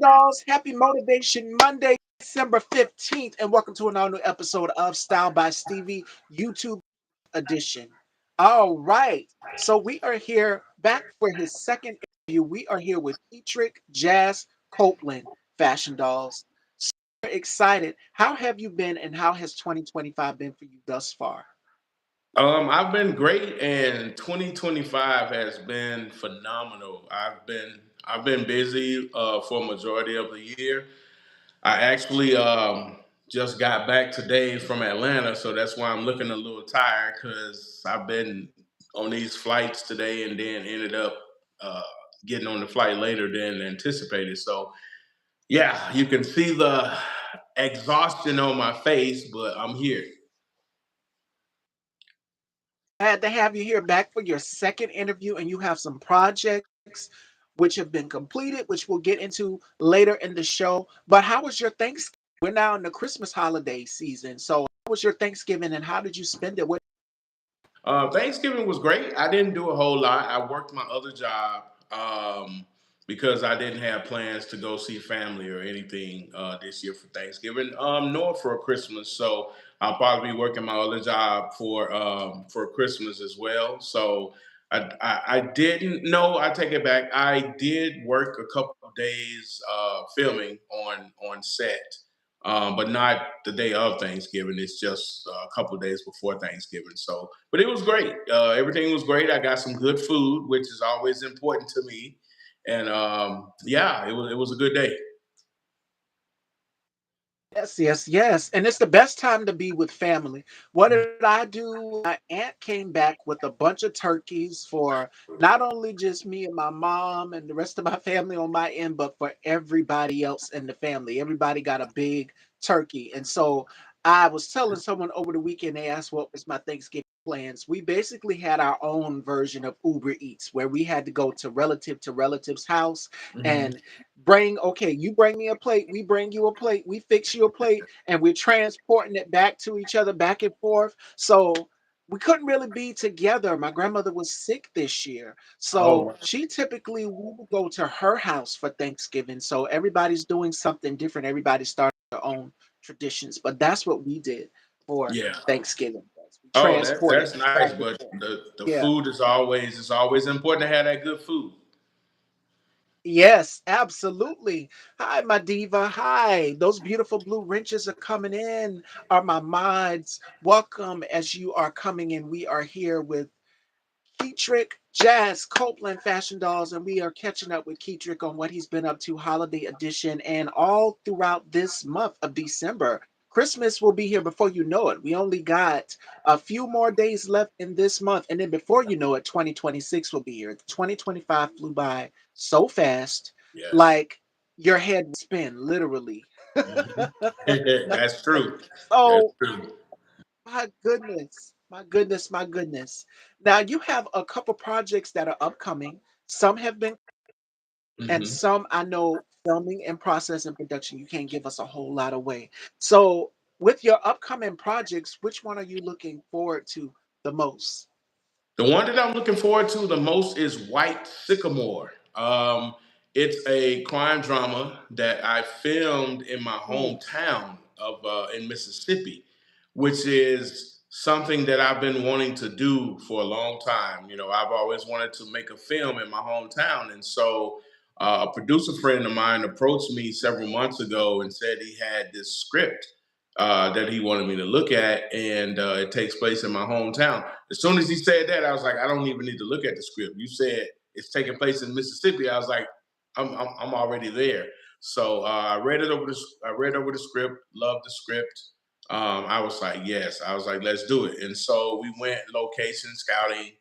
Dolls, happy Motivation Monday, December 15th, and welcome to another new episode of Style by Stevie YouTube edition. All right, so we are here back for his second interview. We are here with Ketrick Jazz Copeland, Fashion Dolls. Super excited. How have you been, and how has 2025 been for you thus far? I've been great, and 2025 has been phenomenal. I've been busy for a majority of the year. I actually just got back today from Atlanta, so that's why I'm looking a little tired because I've been on these flights today, and then ended up uh, getting on the flight later than anticipated. So yeah, you can see the exhaustion on my face, but I'm here. Glad to have you here back for your second interview, and you have some projects which have been completed, which we'll get into later in the show. But how was your Thanksgiving? We're now in the Christmas holiday season. So, how was your Thanksgiving and how did you spend it? Thanksgiving was great. I didn't do a whole lot. I worked my other job because I didn't have plans to go see family or anything this year for Thanksgiving, nor for Christmas. So I'll probably be working my other job for Christmas as well. So I didn't. No, I take it back. I did work a couple of days filming on set, but not the day of Thanksgiving. It's just a couple of days before Thanksgiving. So, but it was great. Everything was great. I got some good food, which is always important to me. And yeah, it was a good day. Yes, yes, yes. And it's the best time to be with family. What did I do? My aunt came back with a bunch of turkeys for not only just me and my mom and the rest of my family on my end, but for everybody else in the family. Everybody got a big turkey. And so I was telling someone over the weekend, they asked what was my Thanksgiving plans. We basically had our own version of Uber Eats where we had to relative's house Mhm. and okay, you bring me a plate, we bring you a plate, we fix you a plate, and we're transporting it back to each other, back and forth. So we couldn't really be together. My grandmother was sick this year. So Oh, she typically we would go to her house for Thanksgiving. So everybody's doing something different. Everybody's starting their own traditions. But that's what we did for yeah. Thanksgiving. We Oh, that transported that's nice. back and But forth. the Yeah. food is always it's always important to have that good food. Yes, absolutely. Hi, my diva. Hi. Those beautiful blue wrenches are coming in, are my mods. Welcome as you are coming in. We are here with Ketrick Jazz Copeland Fashion Dolls, and we are catching up with Ketrick on what he's been up to, holiday edition, and all throughout this month of December. Christmas will be here before you know it. We only got a few more days left in this month, and then before you know it, 2026 will be here. 2025 flew by so fast, Yes. like your head would spin, literally. Mhm. That's true. That's So true. my goodness, my goodness, my goodness. Now you have a couple projects that are upcoming. Some have been, and Hmm. some I know filming and process and production. You can't give us a whole lot away. So, with your upcoming projects, which one are you looking forward to the most? The one that I'm looking forward to the most is White Sycamore. It's a crime drama that I filmed in my Ooh, hometown of in Mississippi, which is something that I've been wanting to do for a long time. You know, I've always wanted to make a film in my hometown, and so a producer friend of mine approached me several months ago and said he had this script that he wanted me to look at, and it takes place in my hometown. As soon as he said that, I was like, I don't even need to look at the script. You said it's taking place in Mississippi. I was like, I'm already there. So I read over the script, loved the script. I was like, yes. I was like, let's do it. And so we went location scouting.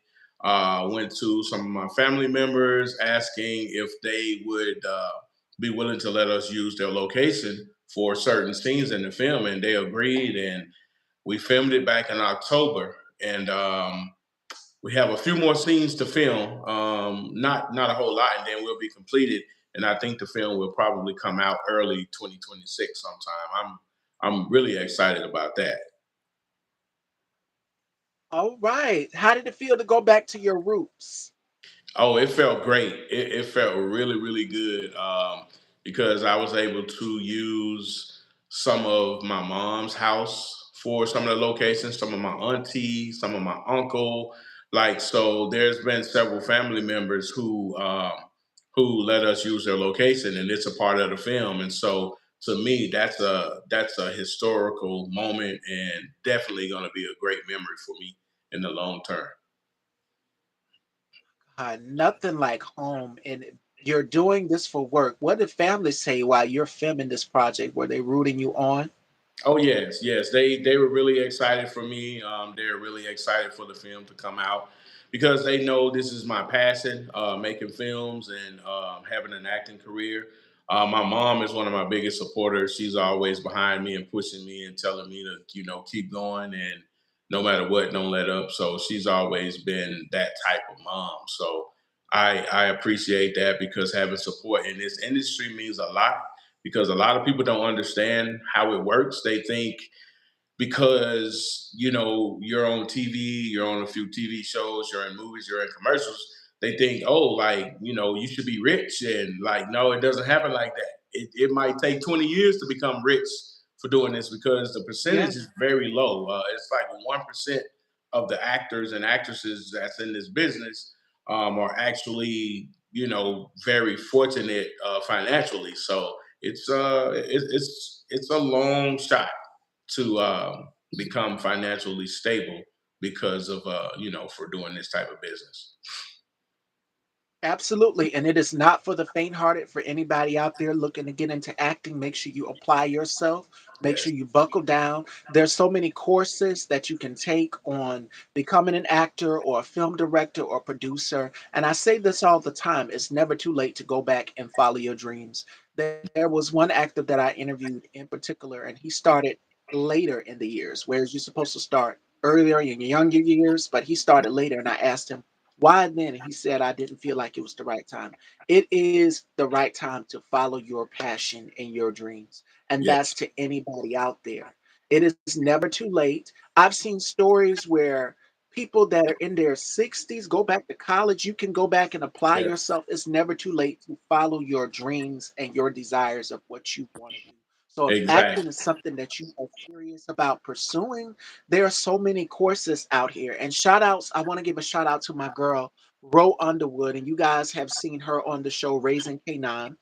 Went to some of my family members asking if they would be willing to let us use their location for certain scenes in the film, and they agreed. And we filmed it back in October, and we have a few more scenes to film. Not a whole lot, and then we'll be completed. And I think the film will probably come out early 2026 sometime. I'm really excited about that. all right. How did it feel to go back to your roots? Oh, it felt great. It felt really, really good. because I was able to use some of my mom's house for some of the locations, some of my auntie, some of my uncle. Like, so there's been several family members who let us use their location, and it's a part of the film. And so to me, that's a historical moment, and definitely going to be a great memory for me in the long term. Nothing like home, and you're doing this for work. What did family say while you're filming this project? Were they rooting you on? Oh yes, yes. They were really excited for me. They're really excited for the film to come out because they know this is my passion, making films and having an acting career. My mom is one of my biggest supporters. She's always behind me and pushing me and telling me to, keep going and no matter what, don't let up. So she's always been that type of mom. So I appreciate that because having support in this industry means a lot because a lot of people don't understand how it works. They think because you're on TV, you're on a few TV shows, you're in movies, you're in commercials. They think, oh, like you should be rich, and like no, it doesn't happen like that. It might take 20 years to become rich for doing this because the percentage Yeah, is very low. It's like 1% of the actors and actresses that's in this business are actually very fortunate financially. So it's a long shot to become financially stable because of for doing this type of business. absolutely. And it is not for the faint-hearted, for anybody out there looking to get into acting. Make sure you apply yourself. Make Yes, sure you buckle down. There's so many courses that you can take on becoming an actor or a film director or producer. And I say this all the time, it's never too late to go back and follow your dreams. There was one actor that I interviewed in particular, and he started later in the years, whereas you're supposed to start earlier in your younger years, but he started later. And I asked him, why then? And he said, I didn't feel like it was the right time. It is the right time to follow your passion and your dreams. And that's yes, to anybody out there. It is never too late. I've seen stories where people that are in their 60s go back to college. You can go back and apply yes, yourself. It's never too late to follow your dreams and your desires of what you want to do. So if acting exactly. is something that you are serious about pursuing, there are so many courses out here. And shout outs, I want to give a shout out to my girl, Ro Underwood. And you guys have seen her on the show Raising K9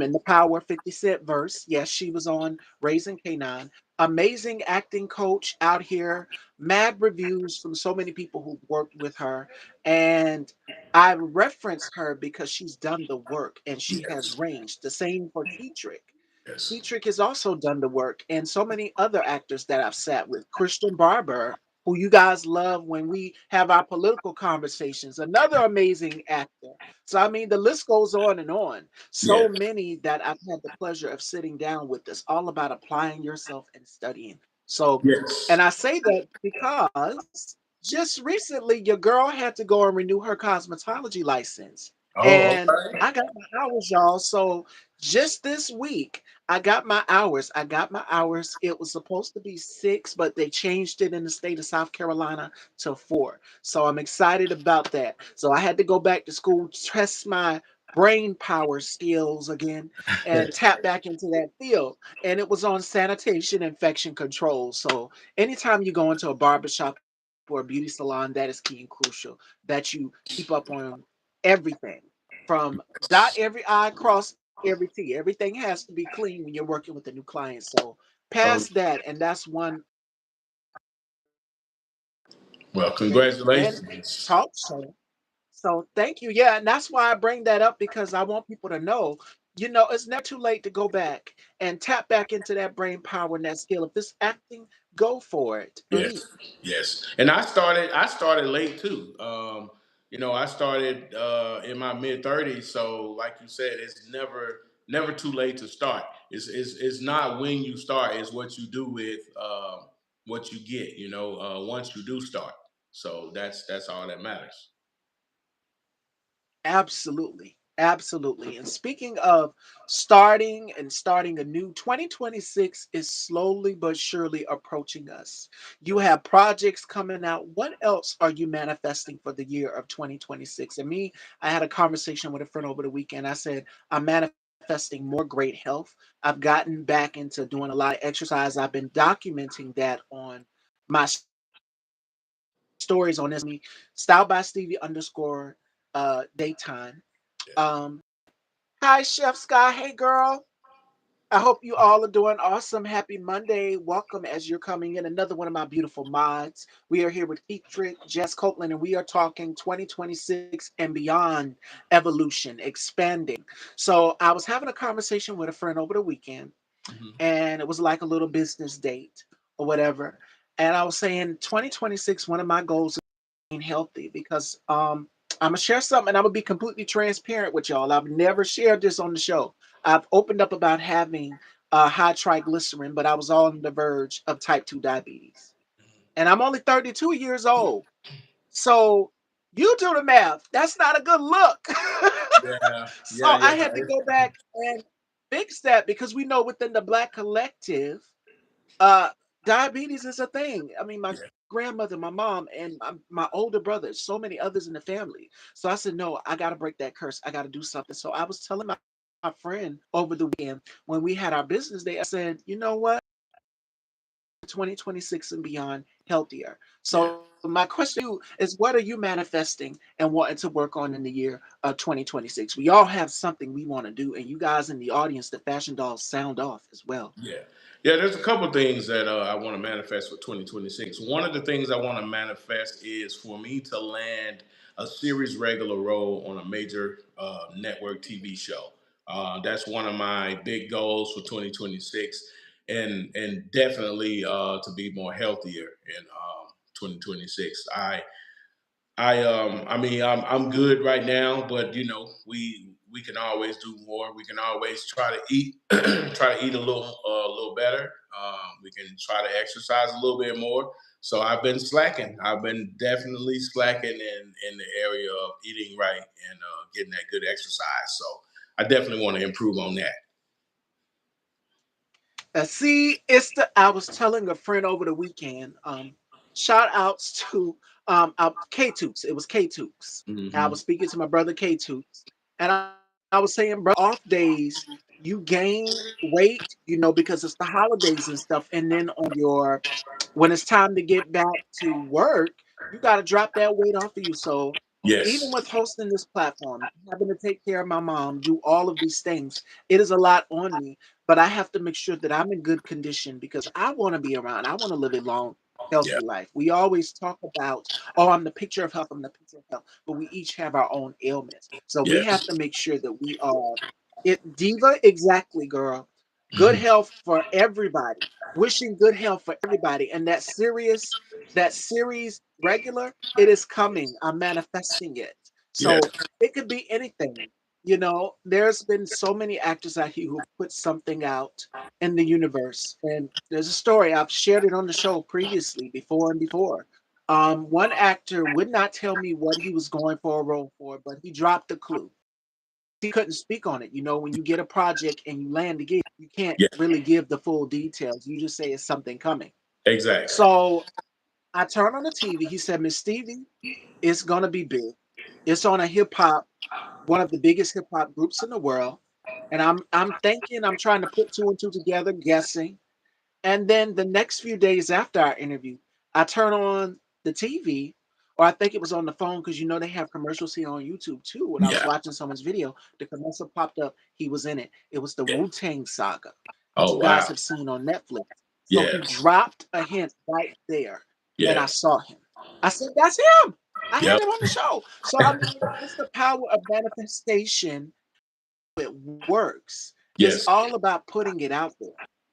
in the Power 50 Cent verse. Yes, she was on Raising K9. Amazing acting coach out here. Mad reviews from so many people who worked with her. And I reference her because she's done the work and she has Yes, range. The same for Ketrick. yes, Ketrick has also done the work, and so many other actors that I've sat with. Christian Barber, who you guys love when we have our political conversations, another amazing actor. So, I mean, the list goes on and on. So yes, many that I've had the pleasure of sitting down with. It's all about applying yourself and studying. So, yes. and I say that because just recently your girl had to go and renew her cosmetology license. Oh, And okay. I got my hours, y'all. So just this week, I got my hours. I got my hours. It was supposed to be 6, but they changed it in the state of South Carolina to 4. So I'm excited about that. So I had to go back to school, test my brain power skills again, and tap back into that field. And it was on sanitation infection control. So anytime you go into a barbershop or a beauty salon, that is key and crucial that you keep up on everything from dot every I, cross every T. Everything has to be clean when you're working with a new client. So past Oh, that, and that's one well, and congratulations. talk show. So thank you. Yeah, and that's why I bring that up because I want people to know, it's never too late to go back and tap back into that brain power and that skill. If it's acting, go for it. Yes, Leap. yes. And I started late too. I started in my mid 30s. So, like you said, it's never too late to start. It's not when you start; it's what you do with what you get. Once you do start. So that's all that matters. Absolutely. Absolutely. And speaking of starting anew, 2026 is slowly but surely approaching us. You Yes. have projects coming out. What else are you manifesting for the year of 2026? And me, I had a conversation with a friend over the weekend. I said, I'm manifesting manifesting more great health. I've gotten back into doing a lot of exercise. I've been documenting that on my stories on Instagram. You can follow me, style by Stevie underscore daytime. Yeah. Hi, Chef Sky. Hey, girl. I hope you all are doing awesome. Happy Monday. Welcome as you're coming in. Another one of my beautiful mods. We are here with Ketrick, Jess Copeland, and we are talking 2026 and beyond evolution, expanding. So I was having a conversation with a friend over the weekend, Hmm. and it was like a little business date or whatever. And I was saying 2026, one of my goals is being healthy because I'm gonna share something and I'm gonna be completely transparent with y'all. I've never shared this on the show. I've opened up about having high triglycerin, but I was on the verge of type 2 diabetes. And I'm only 32 years old. So you do the math. That's not a good look. Yeah, So yeah, I yeah, had to go back and fix that because we know within the Black collective, uh, diabetes is a thing. I mean, my yeah, grandmother, my mom, and my older brother, so many others in the family. So I said, no, I got to break that curse. I got to do something. So I was telling my friend over the weekend when we had our business day, I said, you know what? 2026 and beyond healthier. yeah. So my question to you is what are you manifesting and wanting to work on in the year of 2026? We all have something we want to do, and you guys in the audience, the fashion dolls, sound off as well. Yeah. Yeah, there's a couple things that I want to manifest for 2026. One of the things I want to manifest is for me to land a series regular role on a major network TV show. That's one of my big goals for 2026, and definitely to be more healthier in 2026. I mean, I'm good right now, but you know, we can always do more. We can always try to eat, try to eat a little better. We can try to exercise a little bit more. So I've been slacking. I've been definitely slacking in the area of eating right and getting that good exercise. So I definitely want to improve on that. See, it's the I was telling a friend over the weekend. Shout outs to K Tooks. It was K Tooks. I Hmm. was speaking to my brother K Tooks, and I was saying, brother, off days you gain weight, because it's the holidays and stuff, and then on your when it's time to get back to work, you got to drop that weight off of you. So even Yes. with hosting this platform, having to take care of my mom, do all of these things, it is a lot on me. But I have to make sure that I'm in good condition because I want to be around. I want to live a long, Yeah. healthy life. We always talk about, oh, I'm the picture of health. I'm the picture of health. But we each have our own ailments. So we have Yes. to make sure that we are it diva exactly, girl. Good Mhm. health for everybody. Wishing good health for everybody. And that series regular, it is coming. I'm manifesting it. Yes. So it could be anything. There's been so many actors out here who put something out in the universe. And there's a story, I've shared it on the show previously, before and before. One actor would not tell me what he was going for a role for, but he dropped a clue. He couldn't speak on it. When you get a project and you land the gig, you can't Yeah. really give the full details. You just say it's something coming. Exactly. So I turned on the TV. He said, Miss Stevie, it's gonna be big. It's on a hip hop, one of the biggest hip hop groups in the world. And I'm thinking, I'm trying to put two and two together, guessing. And then the next few days after our interview, I turn on the TV, or I think it was on the phone because they have commercials here on YouTube too. When I was Yeah. watching someone's video, the commercial popped up. He was in it. It was the Yeah. Wu Tang Saga that Oh you guys wow. have seen on Netflix. So he Yes. dropped a hint right there, and I Yeah. saw him. I said, "That's him." I had Yep. him on the show. So I mean, it's the power of manifestation. It works. It's Yes. all about putting it out there.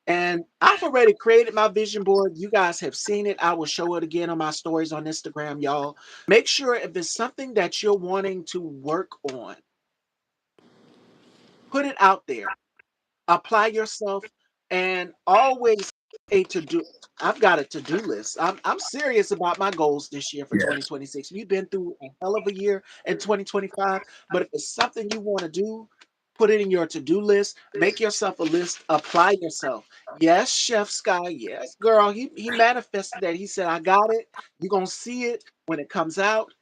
And I've already created my vision board. You guys have seen it. I will show it again on my stories on Instagram, y'all. Make sure if it's something that you're wanting to work on, put it out there. Apply yourself and always a to-do. I've got a to-do list. I'm serious about my goals this year for Yes. 2026. We've been through a hell of a year in 2025, but if it's something you want to do, put it in your to-do list. Make yourself a list. Apply yourself. Yes, Chef Sky. Yes, girl. He manifested that. He said, "I got it. You're gonna see it when it comes out."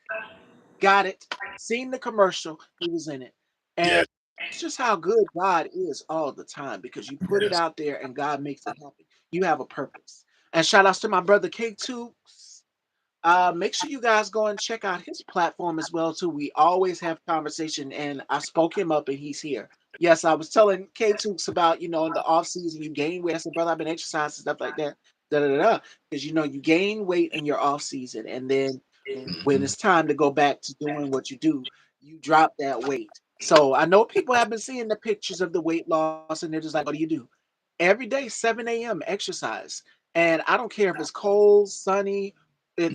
Got it. Seen the commercial. He was in it. Yes. That's just how good God is all the time because you put it Yes. out there and God makes it happen. You have a purpose. And shout outs to my brother K2. Make sure you guys go and check out his platform as well too. We always have conversation, and I spoke him up, and he's here. Yes, I was telling K Tooks about in the off season you gain weight. I said, brother, I've been exercising stuff like that, da da da, because you gain weight in your off season, and then when Mhm. it's time to go back to doing what you do, you drop that weight. So I know people have been seeing the pictures of the weight loss, and they're just like, what do you do? Every day, 7 a.m. exercise. And I don't care if it's cold, sunny,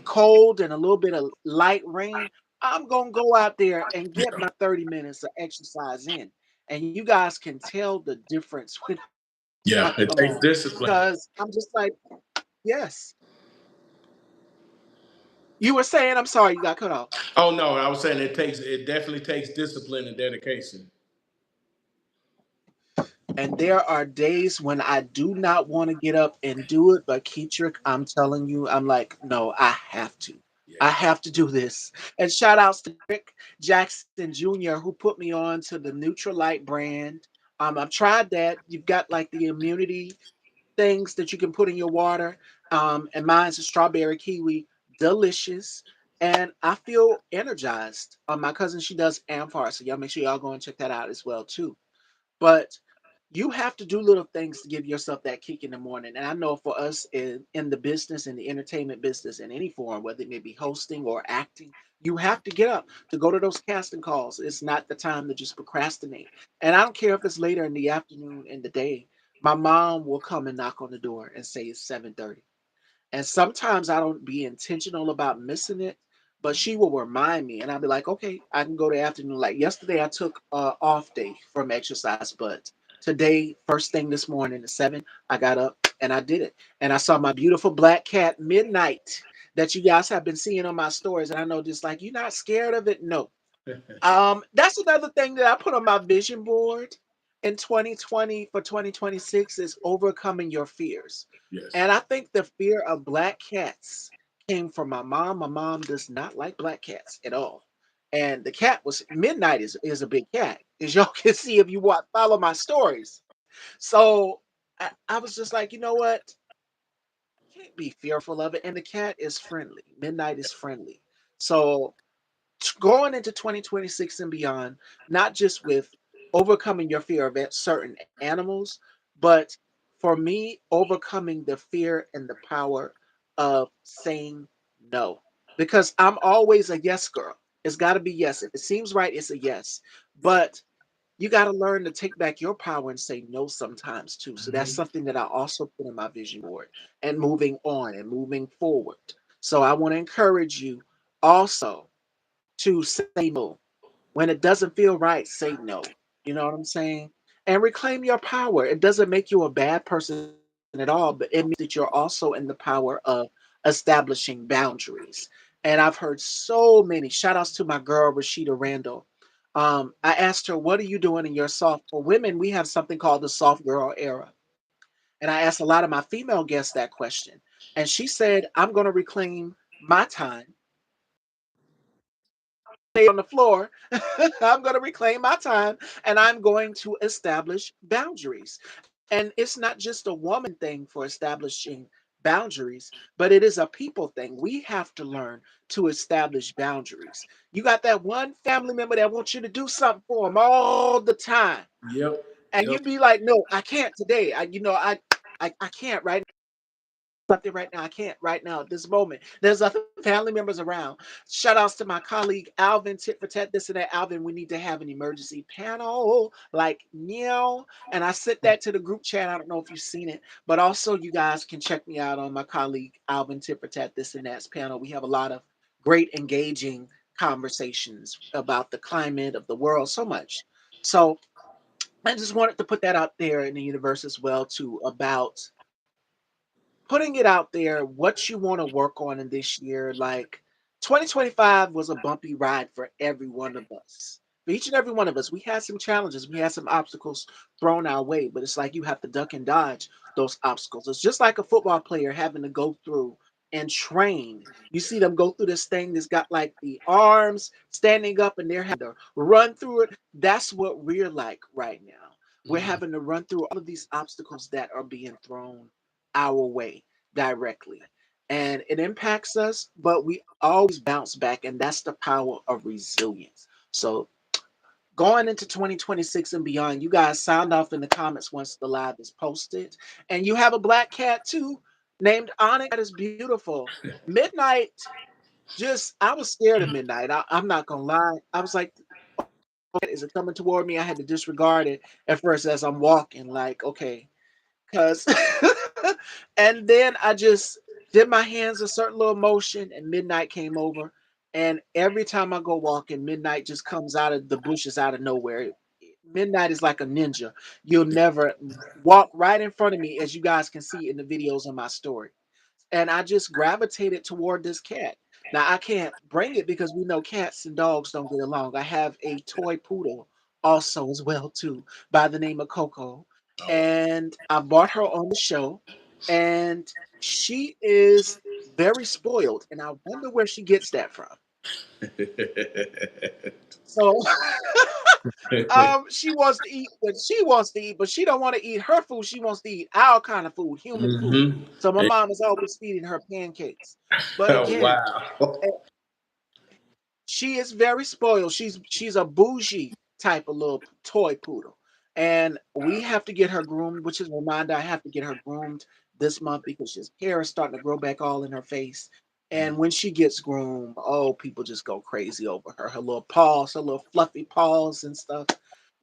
cold, and a little bit of light rain. I'm going to go out there and get Yeah. my 30 minutes of exercise in. And you guys can tell the difference when I Yeah. It come takes on discipline. because I'm just like, yes. You were saying, I'm sorry, you got cut off. Oh no, I was saying it definitely takes discipline and dedication. And there are days when I do not want to get up and do it, but Ketrick, I'm telling you, I'm like, no, I have to. I Yeah. have to do this. And shout outs to Rick Jackson Jr., who put me on to the Neutralite brand. I've tried that. You've got like the immunity things that you can put in your water. And mine's a strawberry kiwi, delicious. And I feel energized. My cousin, she does Amphar, so y'all make sure y'all go and check that out as well too. But you have to do little things to give yourself that kick in the morning. And I know for us in the business, in the entertainment business, in any form, whether it may be hosting or acting, you have to get up to go to those casting calls. It's not the time to just procrastinate. And I don't care if it's later in the afternoon, in the day. My mom will come and knock on the door and say it's 7:30. And sometimes I don't be intentional about missing it, but she will remind me, and I'll be like, okay, I can go to afternoon. Like yesterday, I took a off day from exercise, but today, first thing this morning at 7, I got up and I did it. And I saw my beautiful black cat Midnight that you guys have been seeing on my stories. And I know just like, you're not scared of it? No, that's another thing that I put on my vision board in 2020 for 2026 is overcoming your fears. Yes. And I think the fear of black cats came from my mom. My mom does not like black cats at all. And the cat was Midnight is a big cat, as y'all can see if you follow my stories. So I was just like, you know what? Can't be fearful of it. And the cat is friendly. Midnight is friendly. So going into 2026 and beyond, not just with overcoming your fear of certain animals, but for me, overcoming the fear and the power of saying no. Because I'm always a yes girl. It's got to be yes. If it seems right, it's a yes. But you got to learn to take back your power and say no sometimes too. So that's Mhm. something that I also put in my vision board and moving on and moving forward. So I want to encourage you also to say no. When it doesn't feel right, say no. You know what I'm saying? And reclaim your power. It doesn't make you a bad person at all, but it means that you're also in the power of establishing boundaries. And I've heard so many shout outs to my girl, Rashida Randall. I asked her, what are you doing in your soft? For women, we have something called the soft girl era. And I asked a lot of my female guests that question. And she said, I'm going to reclaim my time on the floor. I'm going to reclaim my time and I'm going to establish boundaries. And it's not just a woman thing for establishing boundaries, but it is a people thing. We have to learn to establish boundaries. You got that one family member that wants you to do something for them all the time. Yep. And Yep. you be like, no, I can't today. I can't right something right now. I can't right now at this moment. There's other family members around. Shout outs to my colleague Alvin, tit for tat, this and that. Alvin, we need to have an emergency panel like meow. And I sent that to the group chat. I don't know if you've seen it, but also you guys can check me out on my colleague Alvin, tit for tat, this and that's panel. We have a lot of great engaging conversations about the climate of the world, so much. So I just wanted to put that out there in the universe as well, too, about putting it out there what you want to work on in this year. Like 2025 was a bumpy ride for every one of us. For each and every one of us, we had some challenges, we had some obstacles thrown our way, but it's like you have to duck and dodge those obstacles. It's just like a football player having to go through and trained. You see them go through this thing that's got like the arms standing up and they're having to run through it. That's what we're like right now. We're Mm. having to run through all of these obstacles that are being thrown our way directly. And it impacts us, but we always bounce back. And that's the power of resilience. So going into 2026 and beyond, you guys sound off in the comments once the live is posted. And you have a black cat too, named Onyx. That is beautiful. Midnight, just, I was scared of Midnight. I'm not gonna lie. I was like, is it coming toward me? I had to disregard it at first as I'm walking, like, okay, because and then I just did my hands a certain little motion and Midnight came over. And every time I go walking, Midnight just comes out of the bushes out of nowhere. Midnight is like a ninja. You'll never walk right in front of me, as you guys can see in the videos on my story. And I just gravitated toward this cat. Now I can't bring it because we know cats and dogs don't get along. I have a toy poodle also as well too, by the name of Coco, Oh. and I bought her on the show, and she is very spoiled, and I wonder where she gets that from. So she wants to eat what she wants to eat, but she don't want to eat her food. She wants to eat our kind of food, human food. Hmm. So my mom is always feeding her pancakes. But Oh, again, wow. she is very spoiled. She's a bougie type of little toy poodle. And we have to get her groomed, which is a reminder I have to get her groomed this month because his hair is starting to grow back all in her face. And when she gets groomed, oh, people just go crazy over her. Her little paws, her little fluffy paws and stuff.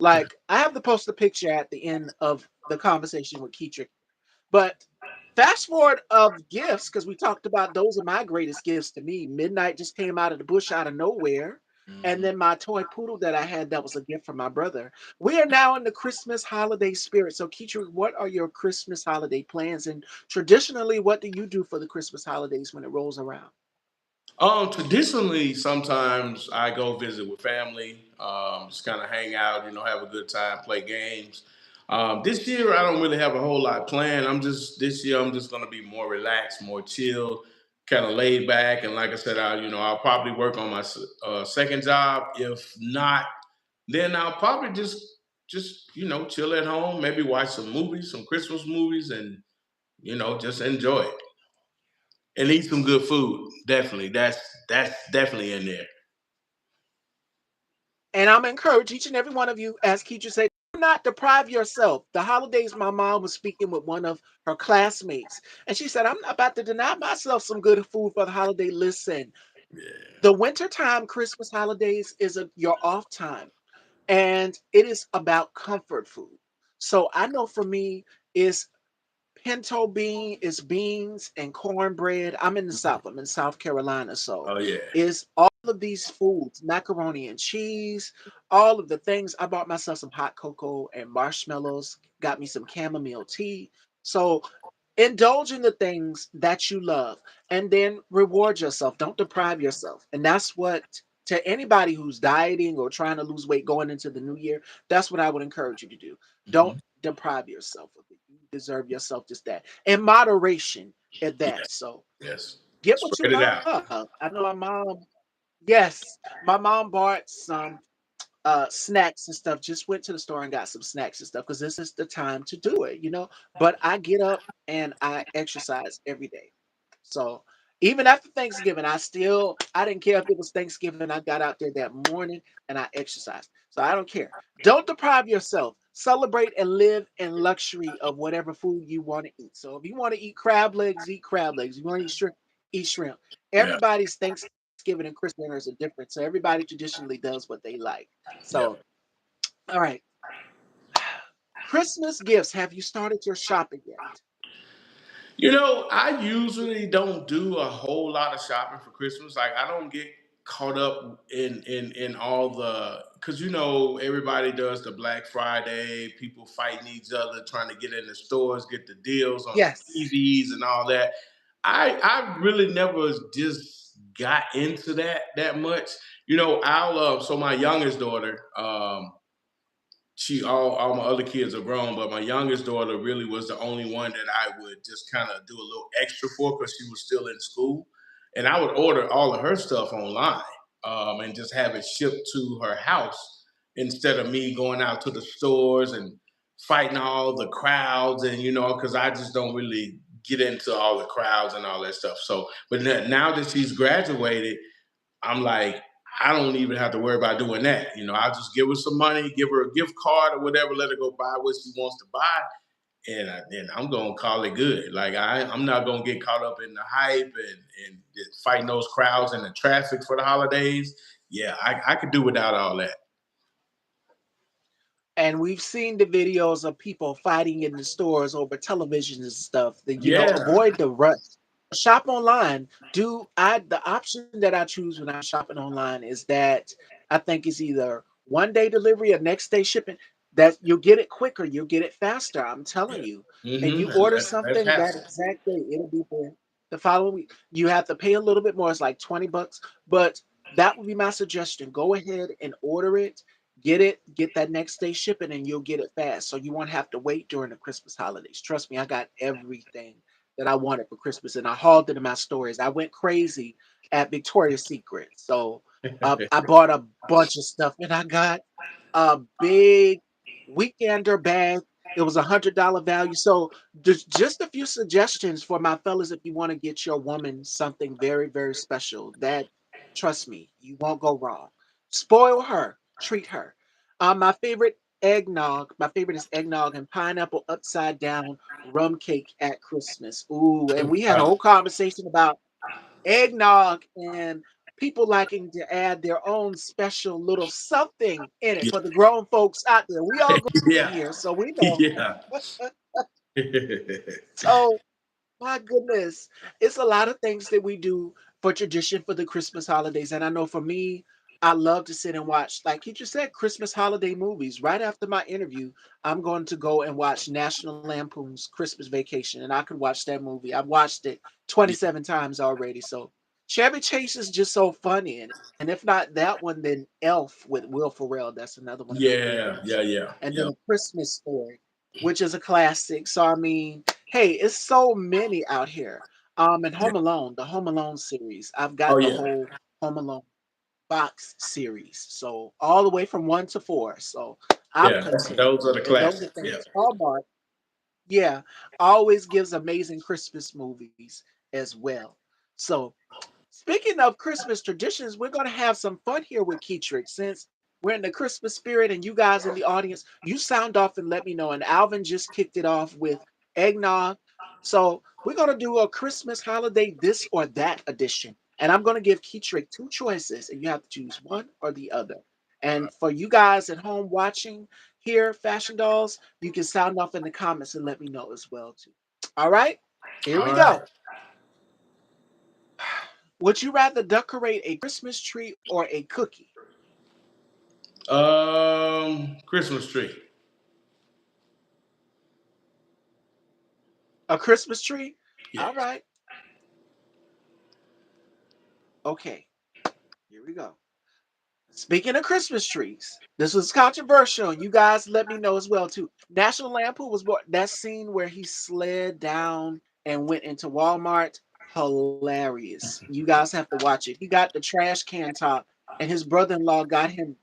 Like I have to post a picture at the end of the conversation with Ketrick. But fast forward of gifts, because we talked about those are my greatest gifts to me. Midnight just came out of the bush out of nowhere. And Mhm. then my toy poodle that I had that was a gift from my brother. We are now in the Christmas holiday spirit. So, Keisha, what are your Christmas holiday plans? And traditionally, what do you do for the Christmas holidays when it rolls around? Traditionally, sometimes I go visit with family, just kind of hang out, have a good time, play games. This year, I don't really have a whole lot planned. This year, I'm just gonna be more relaxed, more chill, kind of laid back. And like I said, I'll probably work on my second job. If not, then I'll probably just chill at home, maybe watch some movies, some Christmas movies, and just enjoy it and eat some good food. Definitely, that's definitely in there. And I'm encourage each and every one of you, as Keisha said, do not deprive yourself. The holidays, my mom was speaking with one of her classmates, and she said, I'm not about to deny myself some good food for the holiday. Listen, Yeah. the wintertime Christmas holidays is your off time, and it is about comfort food. So I know for me, it's pinto bean is beans and cornbread. I'm in the South. I'm in South Carolina. So Oh yeah. it's all of these foods, macaroni and cheese, all of the things. I bought myself some hot cocoa and marshmallows, got me some chamomile tea. So indulge in the things that you love and then reward yourself. Don't deprive yourself. And that's what, to anybody who's dieting or trying to lose weight going into the new year, that's what I would encourage you to do. Hmm. Don't deprive yourself of it. You deserve yourself just that. In moderation at that. Yes. So Yes. get what you Spread it out. love. I know my mom, yes, my mom bought some snacks and stuff. Just went to the store and got some snacks and stuff because this is the time to do it. But I get up and I exercise every day. So even after Thanksgiving, I didn't care if it was Thanksgiving. I got out there that morning and I exercised. So I don't care. Don't deprive yourself. Celebrate and live in luxury of whatever food you want to eat. So if you want to eat crab legs, eat crab legs. If you want to eat shrimp. Yeah. Everybody's Thanksgiving and Christmas dinners are different. So everybody traditionally does what they like. Yeah. So, all right. Christmas gifts. Have you started your shopping yet? I usually don't do a whole lot of shopping for Christmas. Like I don't get caught up in all the because everybody does the Black Friday, people fighting each other, trying to get in the stores, get the deals on the Yes. TVs and all that. I really never just got into that much. I'll so my youngest daughter, all my other kids are grown, but my youngest daughter really was the only one that I would just kind of do a little extra for because she was still in school, and I would order all of her stuff online, and just have it shipped to her house instead of me going out to the stores and fighting all the crowds, and because I just don't really get into all the crowds and all that stuff. So, but now that she's graduated, I'm like, I don't even have to worry about doing that. I'll just give her some money, give her a gift card or whatever, let her go buy what she wants to buy, and I'm gonna call it good. Like I'm not gonna get caught up in the hype and fighting those crowds and the traffic for the holidays. Yeah, I could do without all that. And we've seen the videos of people fighting in the stores over televisions and stuff. That Yeah, avoid the rush. Shop online. Do I the option that I choose when I'm shopping online is that I think it's either 1 day delivery or next day shipping. That you'll get it quicker, you'll get it faster. I'm telling yeah. you. And you Mm-hmm. order That's something that hassle. exact day, it'll be there the following week. You have to pay a little bit more. It's like $20, but that would be my suggestion. Go ahead and order it. Get that next day shipping, and you'll get it fast. So you won't have to wait during the Christmas holidays. Trust me, I got everything that I wanted for Christmas, and I hauled it in my stories. I went crazy at Victoria's Secret, so I bought a bunch of stuff, and I got a big weekender bag. It was $100 value. So there's just a few suggestions for my fellas if you want to get your woman something very, very special. That trust me, you won't go wrong. Spoil her, treat her. My favorite is eggnog and pineapple upside down rum cake at Christmas. Ooh, and we had a whole conversation about eggnog and people liking to add their own special little something in it Yeah, for the grown folks out there. We all grown yeah, here, so we know. yeah. So my goodness, it's a lot of things that we do for tradition for the Christmas holidays. And I know for me, I love to sit and watch, like you just said, Christmas holiday movies. Right after my interview, I'm going to go and watch National Lampoon's Christmas Vacation, and I could watch that movie. I've watched it 27 times already. So Chevy Chase is just so funny. And if not that one, then Elf with Will Ferrell. That's another one of my Yeah, favorites. yeah, yeah, And then yeah, A Christmas Story, which is a classic. So, I mean, hey, it's so many out here. And yeah. Home Alone, the Home Alone series. I've Oh got the yeah, whole Home Alone box series. So all the way from 1 to 4. So I'm yeah. content. Those are the And don't get classics. Yeah, things Hallmark, yeah, always gives amazing Christmas movies as well. So speaking of Christmas traditions, we're going to have some fun here with Ketrick since we're in the Christmas spirit and you guys in the audience, you sound off and let me know. And Alvin just kicked it off with eggnog. So we're going to do a Christmas holiday this or that edition. And I'm going to give Ketrick two choices and you have to choose one or the other. And for you guys at home watching here, Fashion Dolls, you can sound off in the comments and let me know as well too. All right, here all we right. go. Would you rather decorate a Christmas tree or a cookie? Christmas tree. A Christmas tree? Yeah. All right. Okay. Here we go. Speaking of Christmas trees, this was controversial. You guys let me know as well too. National Lampoon was what that scene where he slid down and went into Walmart. Hilarious. You guys have to watch it. He got the trash can top, and his brother-in-law got him.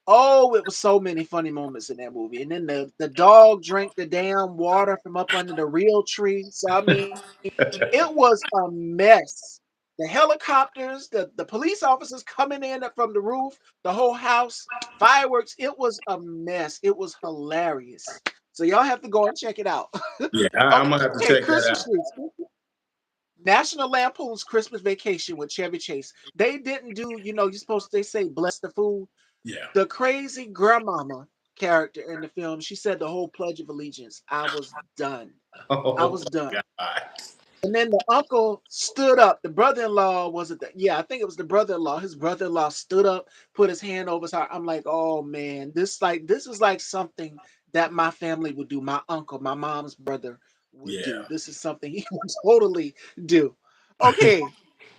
Oh, it was so many funny moments in that movie. And then the dog drank the damn water from up under the real tree. So I mean, it was a mess. The helicopters, the police officers coming in from the roof, the whole house, fireworks. It was a mess. It was hilarious. So y'all have to go and check it out. Yeah, I'm Okay, gonna have to check Christmas that out. trees. National Lampoon's Christmas Vacation with Chevy Chase. They didn't do, you're supposed to they say bless the food. Yeah. The crazy grandmama character in the film, she said the whole Pledge of Allegiance. I was done. I Oh was done. my God. And then the uncle stood up. The brother-in-law was it? Yeah, I think it was the brother-in-law. His brother-in-law stood up, put his hand over his heart. I'm like, oh man, this is like something that my family would do. My uncle, my mom's brother would Yeah. do. This is something he would totally do. Okay,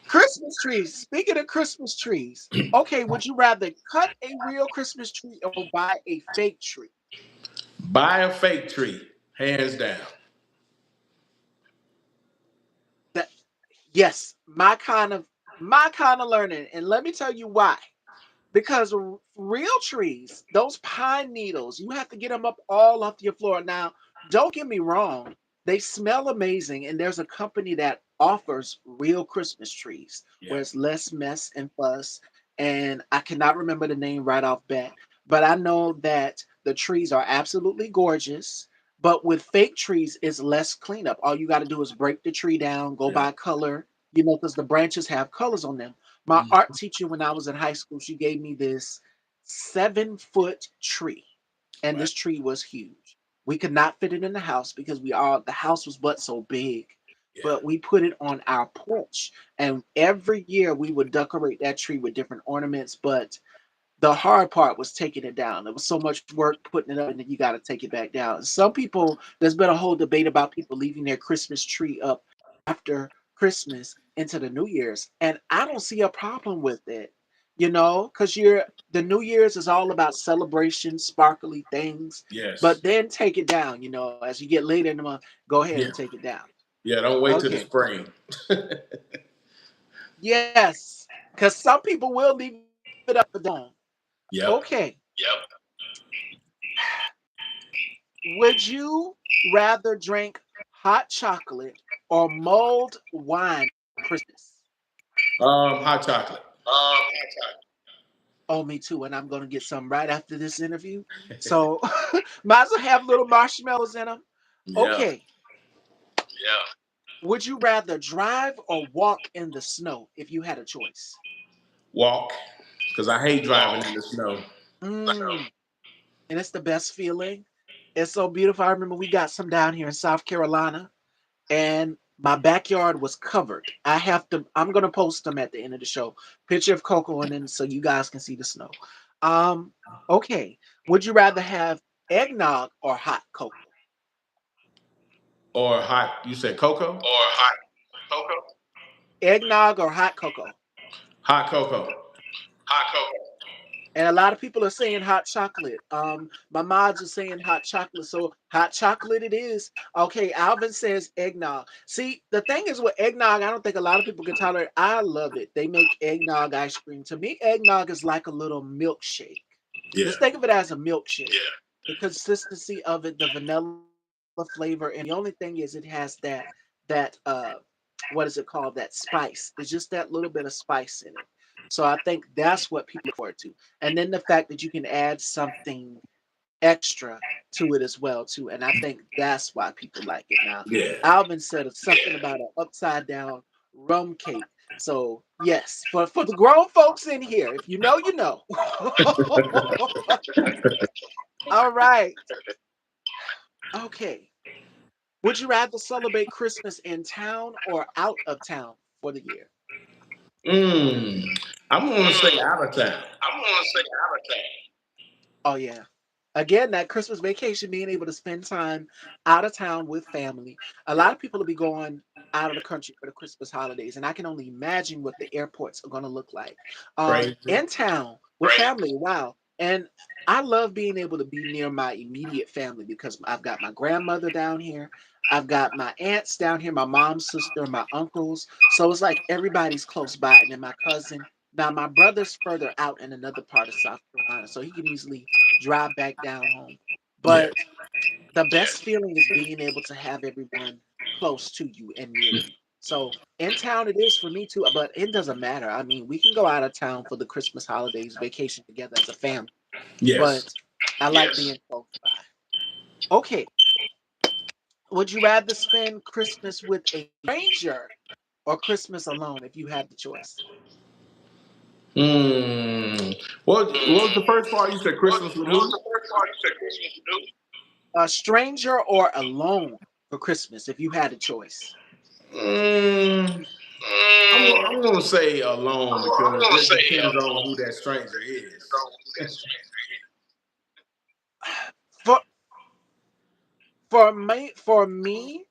Christmas trees. Speaking of Christmas trees, okay, would you rather cut a real Christmas tree or buy a fake tree? Buy a fake tree, hands down. That yes, my kind of learning, and let me tell you why. Because real trees, those pine needles, you have to get them up all off your floor. Now, don't get me wrong, they smell amazing, and there's a company that offers real Christmas trees Yeah, where it's less mess and fuss. And I cannot remember the name right off bat, but I know that the trees are absolutely gorgeous. But with fake trees, it's less cleanup. All you got to do is break the tree down, go yeah. by color, because the branches have colors on them. My art teacher, when I was in high school, she gave me this 7-foot tree, and Wow. this tree was huge. We could not fit it in the house because the house was but so big, Yeah, but we put it on our porch, and every year we would decorate that tree with different ornaments. But the hard part was taking it down. There was so much work putting it up, and then you got to take it back down. Some people, there's been a whole debate about people leaving their Christmas tree up after Christmas into the New Year's, and I don't see a problem with it, because the New Year's is all about celebration, sparkly things, yes, but then take it down. As you get later in the month, go ahead and yeah, take it down. yeah. Don't wait till the Okay. spring. Yes, because some people will leave it up, but don't. Yep. Okay. Yep. Would you rather drink hot chocolate or mulled wine for Christmas? Hot chocolate. Oh, me too. And I'm going to get some right after this interview. So might as well have little marshmallows in them. Yeah. Okay. Yeah. Would you rather drive or walk in the snow if you had a choice? Walk, because I hate driving Walk. in the snow. Mm, and it's the best feeling. It's so beautiful. I remember we got some down here in South Carolina, and my backyard was covered. I'm gonna post them at the end of the show. Picture of Coco, and then so you guys can see the snow. Um, okay. Would you rather have eggnog or hot cocoa? Or hot. You said cocoa. Or hot cocoa? Eggnog or hot cocoa? Hot cocoa. Hot cocoa. And a lot of people are saying hot chocolate. My mods are saying hot chocolate, so hot chocolate it is. Okay, Alvin says eggnog. See, the thing is with eggnog, I don't think a lot of people can tolerate. I love it. They make eggnog ice cream. To me, eggnog is like a little milkshake. Yeah. Just think of it as a milkshake. Yeah. The consistency of it, the vanilla flavor, and the only thing is it has that what is it called? That spice. It's just that little bit of spice in it. So I think that's what people look forward to. And then the fact that you can add something extra to it as well too. And I think that's why people like it. Now, Yeah. Alvin said it's something about an upside down rum cake. So yes, for the grown folks in here, if you know, you know. All right. Okay. Would you rather celebrate Christmas in town or out of town for the year? Mm. I'm gonna say Mm, out of town. I'm gonna say out of town. Oh yeah. Again, that Christmas vacation, being able to spend time out of town with family. A Yeah. lot of people will be going out of the country for the Christmas holidays, and I can only imagine what the airports are going to look like. Crazy. In town with family, wow. And I love being able to be near my immediate family because I've got my grandmother down here, I've got my aunts down here, my mom's sister, my uncles. So it's like everybody's close by, and then my cousin. Now my brother's further out in another part of South Carolina, so he can easily drive back down home. Yeah. But the best feeling is being able to have everyone close to you and near you. So in town it is for me too, but it doesn't matter. I mean, we can go out of town for the Christmas holidays, vacation together as a family. Yes. But I like being close by. Okay. Would you rather spend Christmas with a stranger or Christmas alone if you had the choice? Hmm. What was the first part? You said Christmas with What was who? the first part you said Christmas to do? A stranger or alone for Christmas if you had a choice? Mm, Mm, I'm gonna say alone I'm because gonna it say depends on who alone that because stranger it depends is. on who that stranger is. For me,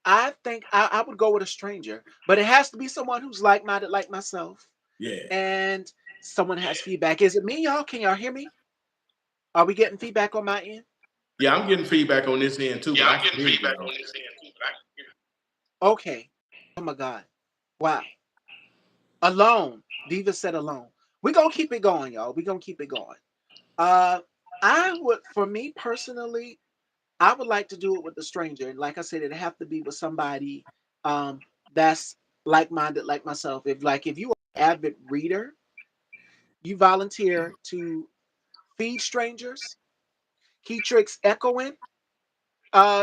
I think I would go with a stranger, but it has to be someone who's like-minded like myself, Yeah. and someone has feedback. Is it me, y'all? Can y'all hear me? Are we getting feedback on my end? Yeah, I'm getting feedback on this end too, Yeah, but I I'm can getting hear you feedback though. on this end too, but I can hear you. Okay. Oh my God. Wow. Alone. Diva said alone. We're gonna keep it going, y'all. We're gonna keep it going. Uh I would, for me personally, I would like to do it with a stranger. And like I said, it'd have to be with somebody that's like-minded like myself. If you are an avid reader, you volunteer to feed strangers. Ketrick's echoing,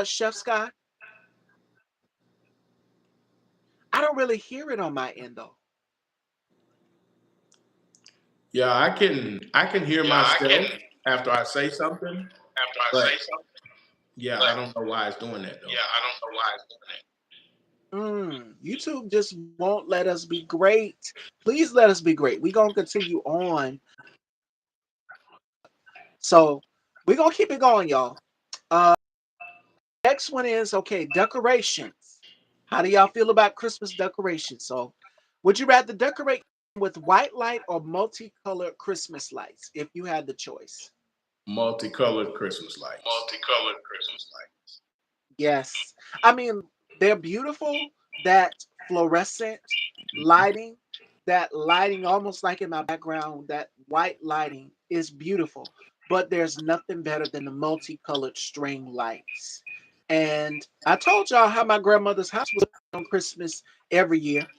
Chef Scott. I don't really hear it on my end though. Yeah, I can hear Yeah, I can myself after I say something, after I but say something, yeah, I but don't know why it's doing that yeah, though. I don't know why it's doing that. YouTube just won't let us be great. Please let us be great. We're gonna continue on. So we're gonna keep it going, y'all. Uh Next one is okay, decorations. How do y'all feel about Christmas decorations? So would you rather decorate with white light or multicolored Christmas lights if you had the choice? Multicolored Christmas lights. Multicolored Christmas lights. Yes. I mean, they're beautiful. That fluorescent lighting, that lighting almost like in my background, that white lighting is beautiful. But there's nothing better than the multicolored string lights. And I told y'all how my grandmother's house was on Christmas every year.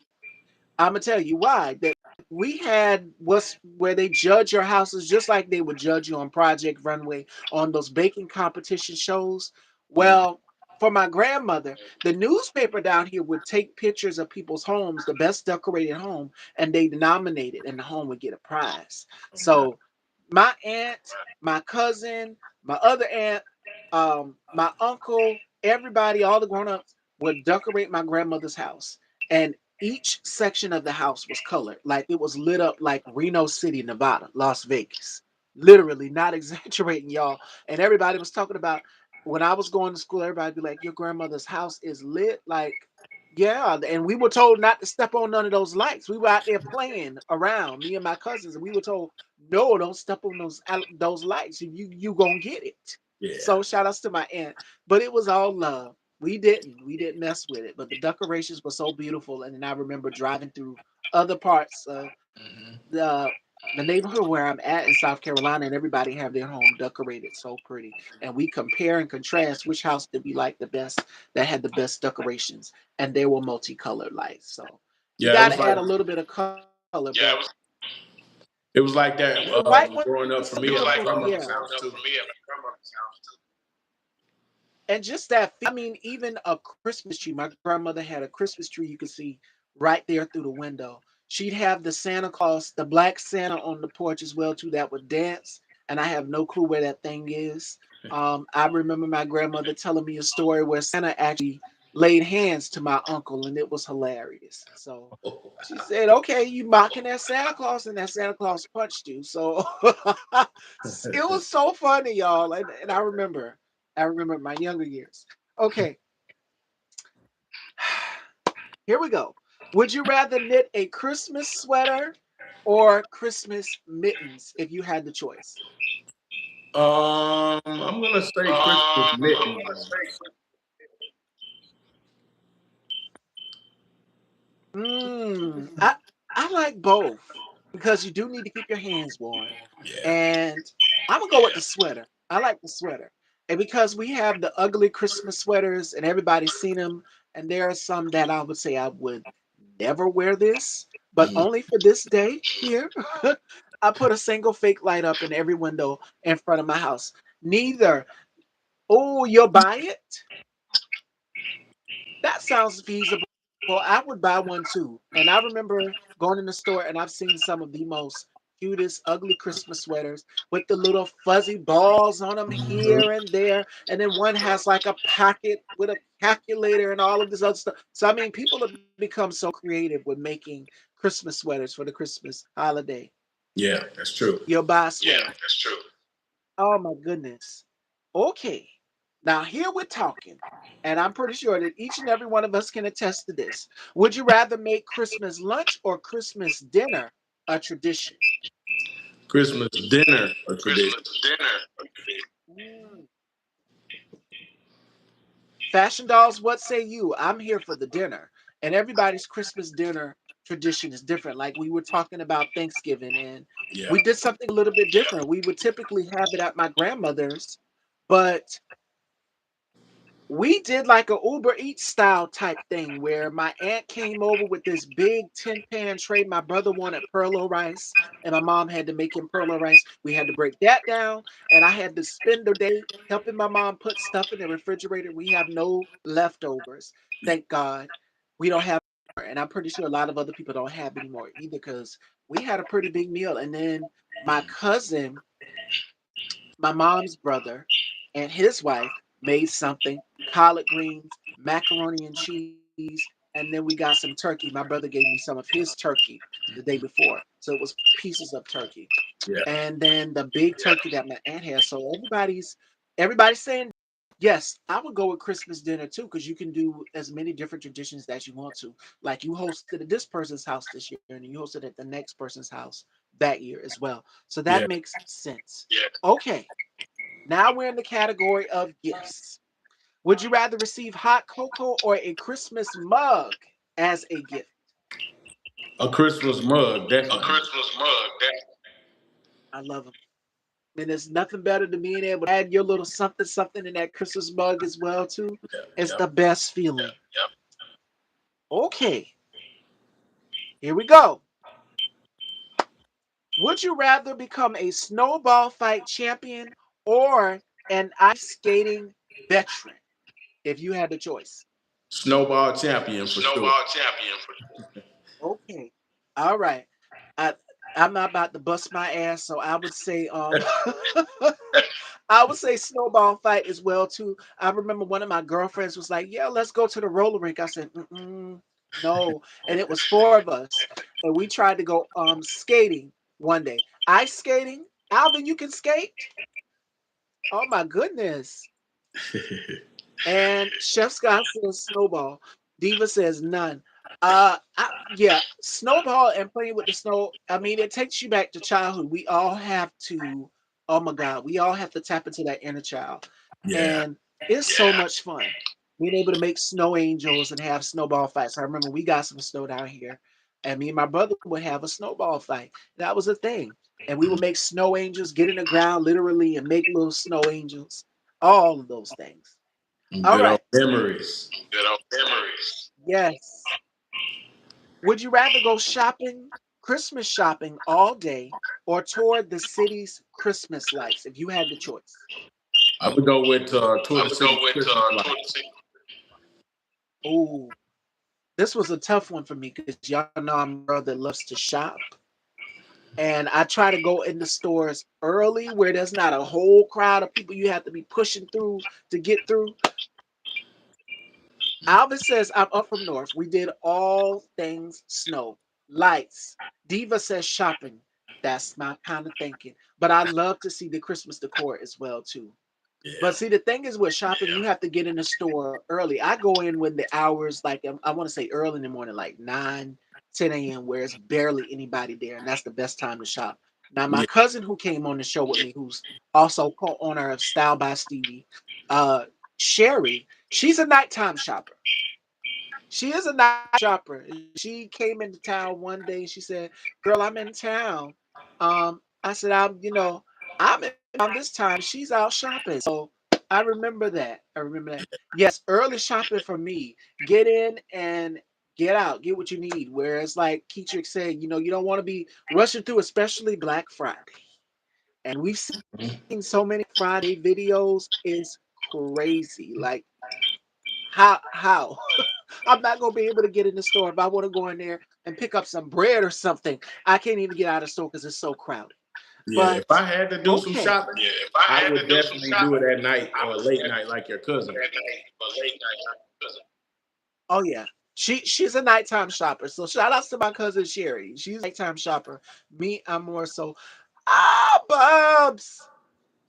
I'm gonna tell you why. That we had was where they judge your houses just like they would judge you on Project Runway on those baking competition shows. Mhm. Well, for my grandmother, the newspaper down here would take pictures of people's homes, the best decorated home, and they nominate it, and the home would get a prize. Okay. So my aunt, my cousin, my other aunt, my uncle, everybody, all the grown-ups would decorate my grandmother's house. And each section of the house was colored. Like it was lit up like Reno City, Nevada, Las Vegas. Literally, not exaggerating, y'all. And everybody was talking about when I was going to school, everybody be like, your grandmother's house is lit. Like, yeah. And we were told not to step on none of those lights. We were out there playing around, me and my cousins, and we were told, no, don't step on those lights. You gonna get it. Yeah. So shout outs to my aunt. But it was all love. We didn't mess with it, but the decorations were so beautiful. And then I remember driving through other parts of Hmm. the the neighborhood where I'm at in South Carolina, and everybody have their home decorated so pretty. And we compare and contrast which house did we like the best that had the best decorations, and they were multicolored lights. So you Yeah, it got was to like add a little bit of color, but it was like that the white one growing up is for so me at my beautiful. grandmother's Yeah. house too. And just that, I mean, even a Christmas tree. My grandmother had a Christmas tree you could see right there through the window. She'd have the Santa Claus, the black Santa on the porch as well too, that would dance. And I have no clue where that thing is. I remember my grandmother telling me a story where Santa actually laid hands to my uncle, and it was hilarious. So she said, "Okay, you mocking that Santa Claus, and that Santa Claus punched you." So it was so funny, y'all. And I remember my younger years. Okay, here we go. Would you rather knit a Christmas sweater or Christmas mittens if you had the choice? I'm gonna say Christmas I'm gonna mittens. say I like both because you do need to keep your hands warm. Yeah. And I'm gonna go with the sweater. I like the sweater. And because we have the ugly Christmas sweaters and everybody's seen them, and there are some that I would say I would never wear this, but Mhm. only for this day here. I put a single fake light up in every window in front of my house. Neither, oh, you'll buy it? That sounds feasible. I would buy one too. And I remember going in the store and I've seen some of the most cutest, ugly Christmas sweaters with the little fuzzy balls on them here and there. And then one has like a pocket with a calculator and all of this other stuff. So, I mean, people have become so creative with making Christmas sweaters for the Christmas holiday. Yeah, that's true. You'll buy a sweater. Yeah, that's true. Oh my goodness. Okay. Now here we're talking. And I'm pretty sure that each and every one of us can attest to this. Would you rather make Christmas lunch or Christmas dinner a tradition? Christmas dinner a tradition. Christmas dinner. Mm. Fashion dolls, what say you? I'm here for the dinner. And everybody's Christmas dinner tradition is different. Like we were talking about Thanksgiving, and Yeah. we did something a little bit different. We would typically have it at my grandmother's, but we did like a Uber Eats style type thing where my aunt came over with this big tin pan tray. My brother wanted perlo rice, and my mom had to make him perlo rice. We had to break that down, and I had to spend the day helping my mom put stuff in the refrigerator. We have no leftovers, thank God. We don't have, and I'm pretty sure a lot of other people don't have anymore either because we had a pretty big meal. And then my cousin, my mom's brother, and his wife made something collard greens, macaroni and cheese, and then we got some turkey. My brother gave me some of his turkey the day before. So it was pieces of turkey. Yeah. And then the big turkey that my aunt has. So everybody's saying yes, I would go with Christmas dinner too, because you can do as many different traditions that you want to. Like you hosted at this person's house this year, and you hosted at the next person's house that year as well. So that Yeah. makes sense. Okay. Now we're in the category of gifts. Would you rather receive hot cocoa or a Christmas mug as a gift? A Christmas mug, A definitely. Christmas mug. I love them. And there's nothing better than being able to add your little something something in that Christmas mug as well too. Yeah. It's Yep. the best feeling. Yep. Okay, here we go. Would you rather become a snowball fight champion or an ice skating veteran if you had the choice? Snowball champion for sure. Snowball champion for Okay. All right. I I'm not about to bust my ass, so I would say I would say snowball fight as well too. I remember one of my girlfriends was like, "Yeah, let's go to the roller rink." I said, mm-mm, "No," and it was four of us, and we tried to go skating one day. Ice skating, Alvin, you can skate. Oh my goodness! And Chef Scott says snowball. Diva says none. Yeah, snowball and playing with the snow. I mean, it takes you back to childhood. We all have to. Oh my God, we all have to tap into that inner child, Yeah. and it's so much fun being able to make snow angels and have snowball fights. I remember we got some snow down here, and me and my brother would have a snowball fight. That was a thing, and we would make snow angels, get in the ground literally, and make little snow angels. All of those things. All Good old right. memories. good old memories. Yes. Would you rather go shopping, Christmas shopping all day, or tour the city's Christmas lights if you had the choice? I would go with Tour I the would go City with Christmas Total lights. City. Oh, this was a tough one for me because y'all know I'm a girl that loves to shop. And I try to go in the stores early where there's not a whole crowd of people you have to be pushing through to get through. Alvin says, I'm up from north. We did all things snow, lights. Diva says shopping. That's my kind of thinking. But I love to see the Christmas decor as well, too. Yeah. But see, the thing is with shopping, you have to get in the store early. I go in when the hours, like I want to say early in the morning, like 9, 10 a.m., where it's barely anybody there. And that's the best time to shop. Now, my Yeah. cousin who came on the show with me, who's also co-owner of Style by Stevie, uh, Sherry, she's a nighttime shopper. She is a night shopper. She came into town one day and she said, "Girl, I'm in town." I said, I'm in town this time. She's out shopping. So I remember that. I remember that. Yes, early shopping for me. Get in and get out. Get what you need. Whereas, like Ketrick said, you don't want to be rushing through, especially Black Friday. And we've seen so many Friday videos. It's crazy. Like how? I'm not gonna be able to get in the store if I want to go in there and pick up some bread or something. I can't even get out of the store because it's so crowded. Yeah. If But I had to do some okay, shopping, Yeah, if I I had would to do some definitely do it shopping, at night I or would late night definitely like your do cousin. it at night or late night. Because oh yeah, she's a nighttime shopper. So shout outs to my cousin Sherry. She's a nighttime shopper. Me, I'm more so Bubs.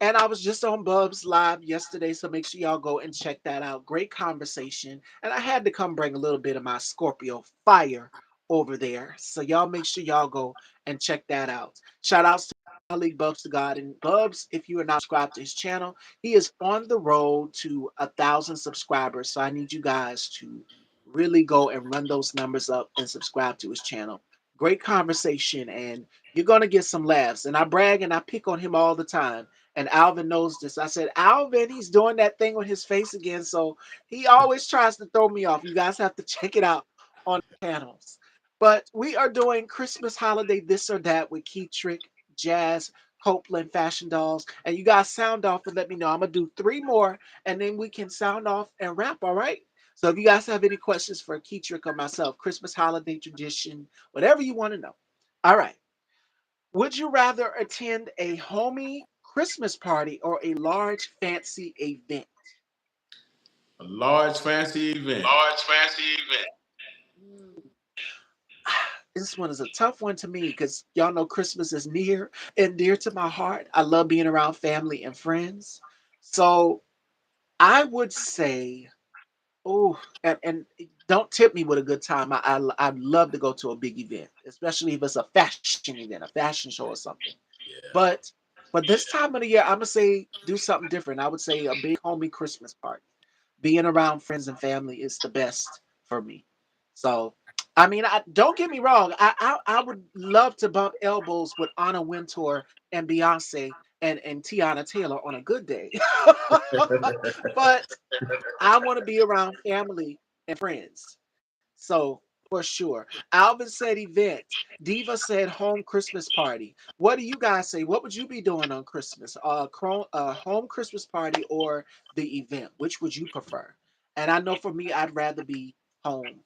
And I was just on Bubs Live yesterday, so make sure y'all go and check that out. Great conversation. And I had to come bring a little bit of my Scorpio fire over there. So y'all make sure y'all go and check that out. Shout outs colleague Bubs to God. And Bubs, if you are not subscribed to his channel, he is on the road to 1,000 subscribers. So I need you guys to really go and run those numbers up and subscribe to his channel. Great conversation, and you're gonna get some laughs. And I brag and I pick on him all the time. And Alvin knows this. I said, Alvin, he's doing that thing with his face again. So he always tries to throw me off. You guys have to check it out on the channels. But we are doing Christmas holiday this or that with Ketrick, Jazz, Copeland, Fashion Dolls. And you guys sound off and let me know. I'm going to do three more and then we can sound off and wrap. All right. So if you guys have any questions for Ketrick or myself, Christmas holiday tradition, whatever you want to know. All right. Would you rather attend a homey Christmas party or a large fancy event? A large fancy event. Large fancy event. Mm, This one is a tough one to me because y'all know Christmas is near and dear to my heart. I love being around family and friends. So I would say, oh, and don't tip me with a good time. I'd love to go to a big event, especially if it's a fashion event, a fashion show or something. Yeah. But for this time of the year, I'm gonna say do something different. I would say a big homey Christmas party. Being around friends and family is the best for me. So, I mean, don't get me wrong. I would love to bump elbows with Anna Wintour and Beyonce and Tiana Taylor on a good day, but I want to be around family and friends. So for sure. Alvin said event. Diva said home Christmas party. What do you guys say? What would you be doing on Christmas? Home Christmas party or the event? Which would you prefer? And I know for me, I'd rather be home.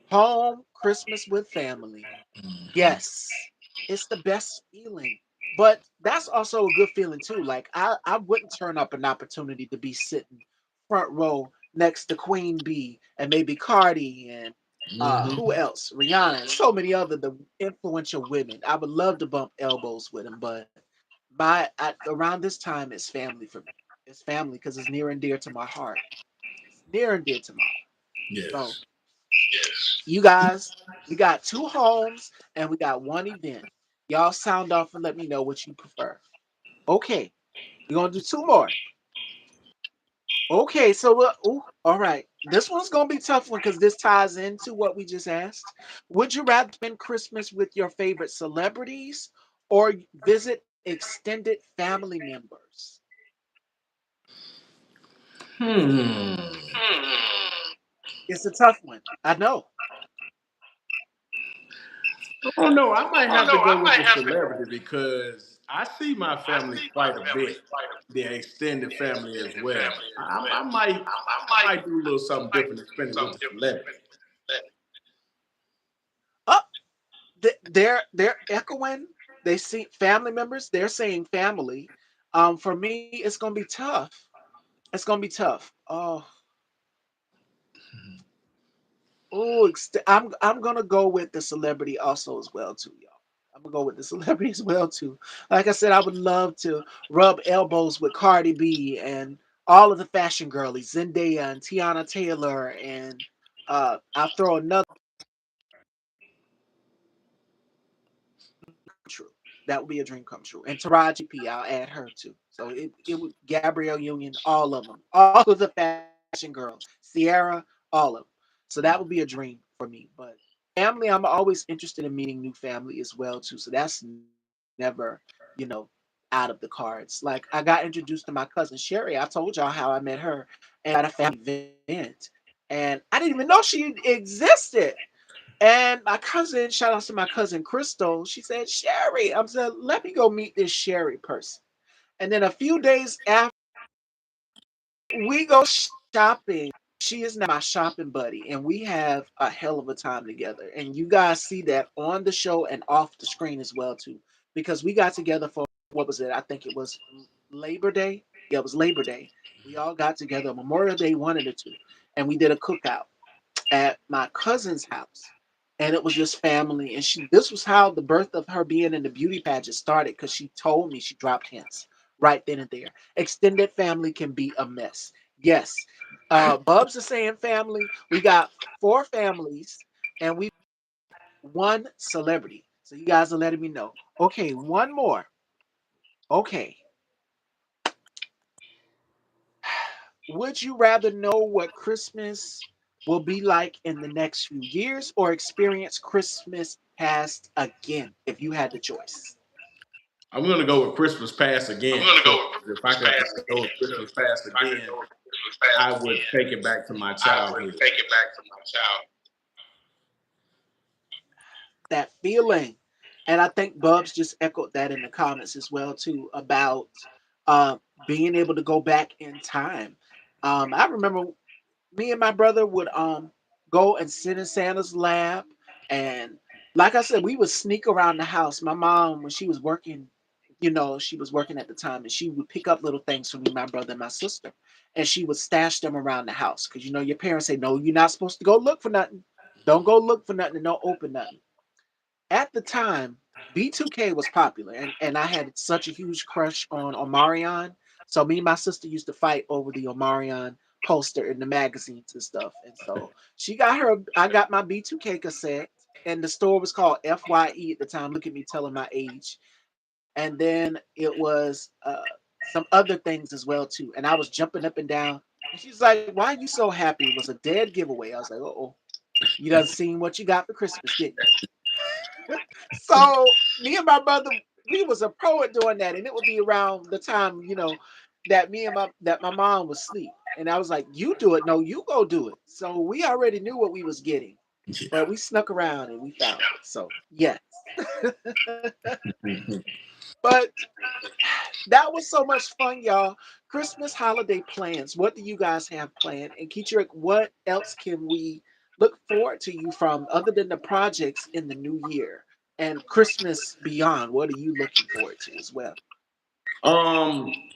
Home Christmas with family. Mhm. Yes, it's the best feeling. But that's also a good feeling too. Like I wouldn't turn up an opportunity to be sitting front row next to Queen Bee and maybe Cardi and who Mhm. else? Rihanna and so many other the influential women. I would love to bump elbows with them, but around this time it's family for me. It's family because it's near and dear to my heart. It's near and dear to my heart. So Yes. Yes. you guys, we got two homes and we got one event. Y'all sound off and let me know what you prefer. Okay, we're gonna do two more. Okay, so ooh, all right. This one's gonna be a tough one because this ties into what we just asked. Would you rather spend Christmas with your favorite celebrities or visit extended family members? Hmm. Hmm. It's a tough one. I know. Oh no, I might Oh have to no, go I with might the have to. celebrity because I see my I family see my quite a family bit, quite a the extended the family as extended well. family as I, well. I might, I I might, might do a little something might different do and spend it with something the different. celebrity. Oh, they're echoing. They see family members. They're saying family. For me, it's gonna be tough. It's gonna be tough. I'm gonna go with the celebrity also as well too, y'all. I'm gonna go with the celebrity as well too. Like I said, I would love to rub elbows with Cardi B and all of the fashion girlies, Zendaya and Tiana Taylor, and I'll throw another true. That would be a dream come true. And Taraji P, I'll add her too. So it would Gabrielle Union, all of them, all of the fashion girls, Sierra, all of them. So that would be a dream for me. But family, I'm always interested in meeting new family as well too. So that's never, you know, out of the cards. Like I got introduced to my cousin Sherry. I told y'all how I met her and at a family event. And I didn't even know she existed. And my cousin, shout out to my cousin Crystal, she said, Sherry. I said, let me go meet this Sherry person. And then a few days after we go shopping, she is now my shopping buddy, and we have a hell of a time together. And you guys see that on the show and off the screen as well too, because we got together for what was it? I think it was Labor Day. Yeah, it was Labor Day. We all got together Memorial Day 1 and 2, and we did a cookout at my cousin's house, and it was just family. And she this was how the birth of her being in the beauty pageant started, because she told me, she dropped hints right then and there. Extended family can be a mess. Yes. Bubs is saying family. We got four families and we got one celebrity. So you guys are letting me know. Okay, one more. Okay, would you rather know what Christmas will be like in the next few years or experience Christmas past again if you had the choice? I'm gonna go with Christmas Past I'm again gonna because go with if I Christmas could past go with again. Christmas Because Past if I could again, go with Christmas past I would again, take it back to my I would childhood. take it back to my child. That feeling. And I think Bubs just echoed that in the comments as well too about uh, being able to go back in time. I remember me and my brother would go and sit in Santa's lap, and like I said, we would sneak around the house. My mom, when she was working, she was working at the time, and she would pick up little things for me, my brother, and my sister, and she would stash them around the house because your parents say no, you're not supposed to go look for nothing. Don't go look for nothing and don't open nothing. At the time, B2K was popular, and I had such a huge crush on Omarion. So me and my sister used to fight over the Omarion poster in the magazines and stuff. And so I got my B2K cassette, and the store was called FYE at the time. Look at me telling my age. And then it was some other things as well too. And I was jumping up and down. And she's like, "Why are you so happy?" It was a dead giveaway. I was like, "Oh, you done seen what you got for Christmas, didn't you?" So me and my brother, we was a pro at doing that, and it would be around the time that my mom was asleep, and I was like, "You do it, no, you go do it." So we already knew what we was getting, Yeah. but we snuck around and we found it. So yes, but that was so much fun, y'all. Christmas holiday plans. What do you guys have planned? And Ketrick, what else can we look forward to you from other than the projects in the new year and Christmas beyond? What are you looking forward to as well?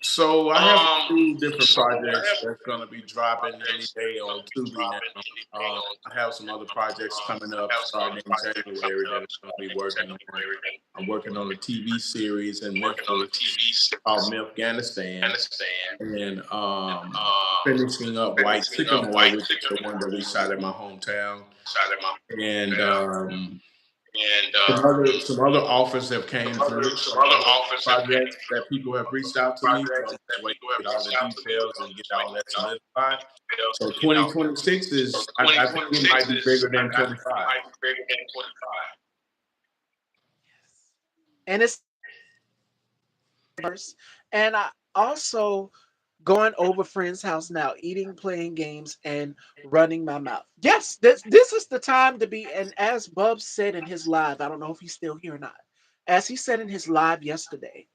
So I have a few different So I projects have that's gonna be dropping any projects day that's on gonna be Tubi dropping now. any day on I have some other projects coming I up have some starting other in projects January coming that up I'm gonna be starting in working on. January. I'm working on a TV series in I'm working on a Memphis TV called series in Afghanistan, Afghanistan and and finishing up White finishing up Sycamore, White which is the one Sycamore, that we which is shot in my hometown. side of my And town. And some other offers have came through some from other other offers have came projects that people have reached from out to me. So projects I'm that just waiting people to have get all reached the out to me. details So I'm and get just all waiting to that get all the solidified. details So and get all that. 2026 So is, I think it 2026 might be is, bigger than I think it 25. might be bigger than 25. And it's diverse. And I also going over friends' house now, eating, playing games, and running my mouth. Yes, this is the time to be. And as Bub said in his live, I don't know if he's still here or not. As he said in his live yesterday,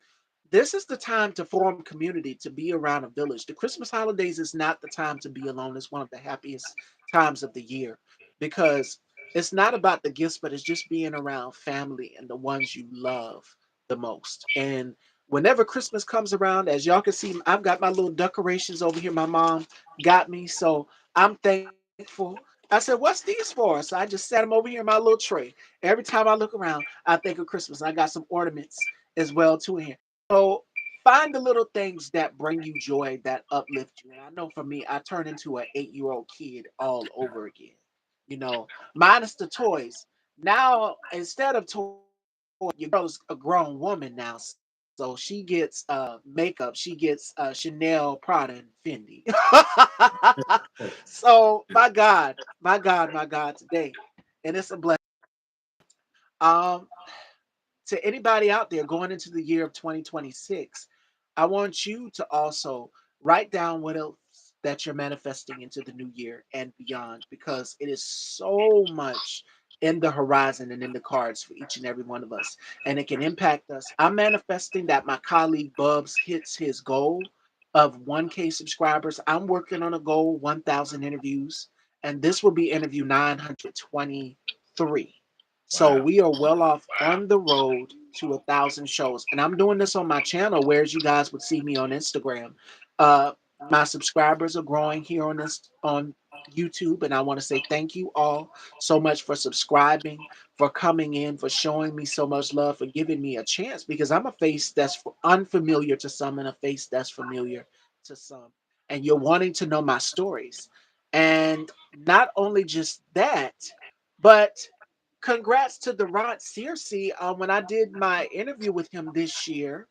this is the time to form community, to be around a village. The Christmas holidays is not the time to be alone. It's one of the happiest times of the year because it's not about the gifts, but it's just being around family and the ones you love the most. And whenever Christmas comes around, as y'all can see, I've got my little decorations over here. My mom got me, so I'm thankful. I said, "What's these for?" So I just set them over here in my little tray. Every time I look around, I think of Christmas. I got some ornaments as well too in here. So find the little things that bring you joy, that uplift you. And I know for me, I turn into an 8-year-old kid all over again. Minus the toys. Now, instead of toys, your girl's a grown woman now. So she gets makeup. She gets Chanel, Prada, and Fendi. So my God, today. And it's a blessing. Um, to anybody out there going into the year of 2026, I want you to also write down what else that you're manifesting into the new year and beyond, because it is so much in the horizon and in the cards for each and every one of us, and it can impact us. I'm manifesting that my colleague Bubs hits his goal of 1K subscribers. I'm working on a goal 1,000 interviews, and this will be interview 923. So Wow. we are well off on the road to 1,000 shows, and I'm doing this on my channel, whereas you guys would see me on Instagram. My subscribers are growing here on YouTube, and I want to say thank you all so much for subscribing, for coming in, for showing me so much love, for giving me a chance, because I'm a face that's unfamiliar to some and a face that's familiar to some, and you're wanting to know my stories, and not only just that, but congrats to the Rod Searcy. When I did my interview with him this year,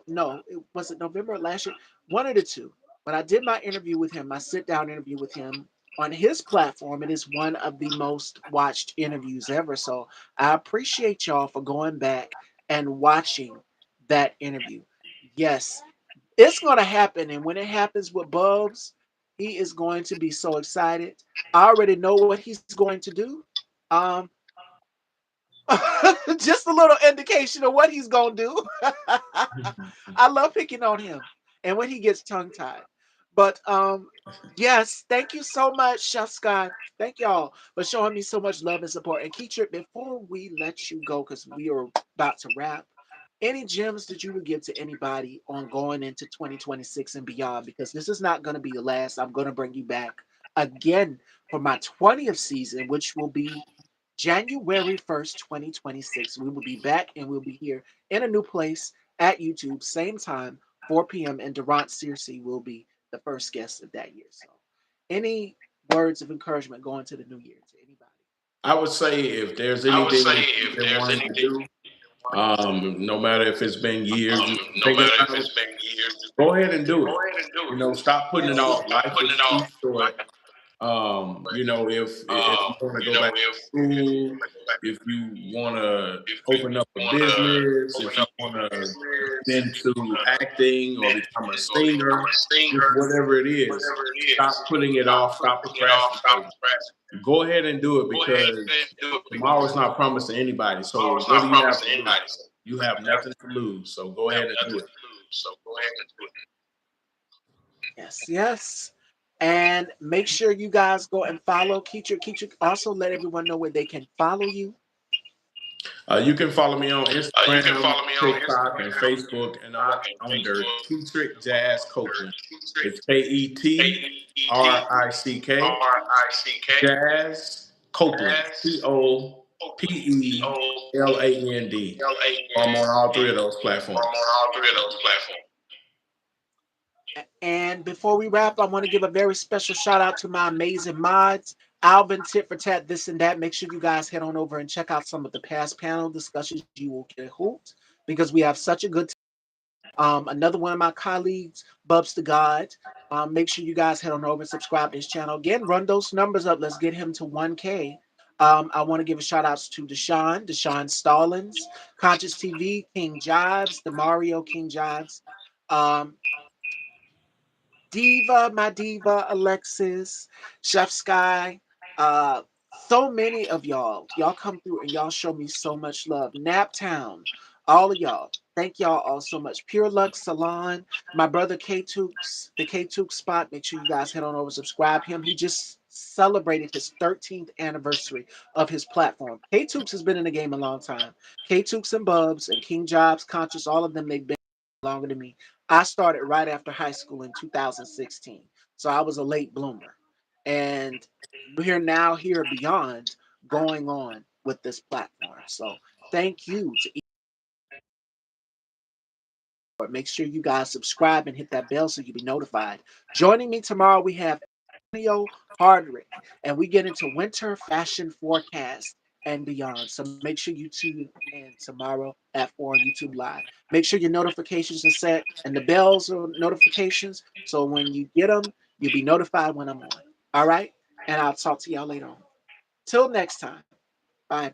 No, it was it November last year, one of the two. When I did my interview with him, my sit down interview with him on his platform, it is one of the most watched interviews ever. So I appreciate y'all for going back and watching that interview. Yes, it's going to happen. And when it happens with Bubs, he is going to be so excited. I already know what he's going to do. Um, just a little indication of what he's going to do. I love picking on him and when he gets tongue tied. But yes, thank you so much, Chef Scott. Thank y'all for showing me so much love and support. And Keisha, before we let you go, because we are about to wrap, any gems that you would give to anybody on going into 2026 and beyond? Because this is not going to be the last. I'm going to bring you back again for my 20th season, which will be January 1st, 2026. We will be back and we'll be here in a new place at YouTube, same time, 4 p.m. And Durant Searcy will be the first guest of that year. So, any words of encouragement going to the new year to anybody? I would say if there's I would anything say that you've if been there's wanting to anything do, no matter if it's been years you've been no thinking matter if about it, it's been years, go ahead and do go it. ahead and do You it. know, stop putting it Yes. off. Stop Life putting is it too off. short. You know, if you want to go back to If you school, want to go back, if you want to if you open up a want to business, open if you up a want to business, get if you want into to acting or get become a or become singer, a just singer, whatever it is, whatever it is, stop putting it stop off, stop putting it off. Stop procrastinating. procrastinating. Go ahead and do it Go ahead and because do it tomorrow's because not promised to anybody. So tomorrow's what do not you promised have to to lose? anybody. So You what do have you have? nothing to lose. So go You have ahead and do nothing it. to lose. So go ahead and do it. Yes, yes. And make sure you guys go and follow Keetra. Keetra, also let everyone know where they can follow you. You can follow me on You can Instagram, follow me on TikTok, Instagram, and Facebook, and I'm TikTok, and under Facebook Ketrick Jazz under Copeland. Ketrick, It's KETRICK KETRICK, Jazz Copeland, as Copeland, COPELAND. I'm on all three of those I'm platforms. on all three of those platforms. And before we wrap, I want to give a very special shout out to my amazing mods, Alvin, Tit for Tat, this and that. Make sure you guys head on over and check out some of the past panel discussions. You will get a hoot because we have such a good another one of my colleagues, Bubs the God. Make sure you guys head on over and subscribe to his channel. Again, run those numbers up. Let's get him to 1K. I want to give a shout outs to Deshaun Stallings, Conscious TV, King Jives, the Mario King Jives, um, Diva, my diva, Alexis, Chef Sky, so many of y'all. Y'all come through and y'all show me so much love. Naptown, all of y'all. Thank y'all all so much. Pure Luck Salon, my brother K Tooks, the K Tooks spot. Make sure you guys head on over, subscribe him. He just celebrated his 13th anniversary of his platform. K Tooks has been in the game a long time. K Tooks and Bubs and King Jobs, Conscious, all of them, they've been longer than me. I started right after high school in 2016. So I was a late bloomer. And we're now here beyond going on with this platform. So thank you to make sure you guys subscribe and hit that bell so you'll be notified. Joining me tomorrow, we have Antonio Hardrick, and we get into winter fashion forecast and beyond. So make sure you tune in tomorrow at 4 on YouTube Live. Make sure your notifications are set and the bells are notifications. So when you get them, you'll be notified when I'm on. All right? And I'll talk to y'all later on. Till next time. Bye.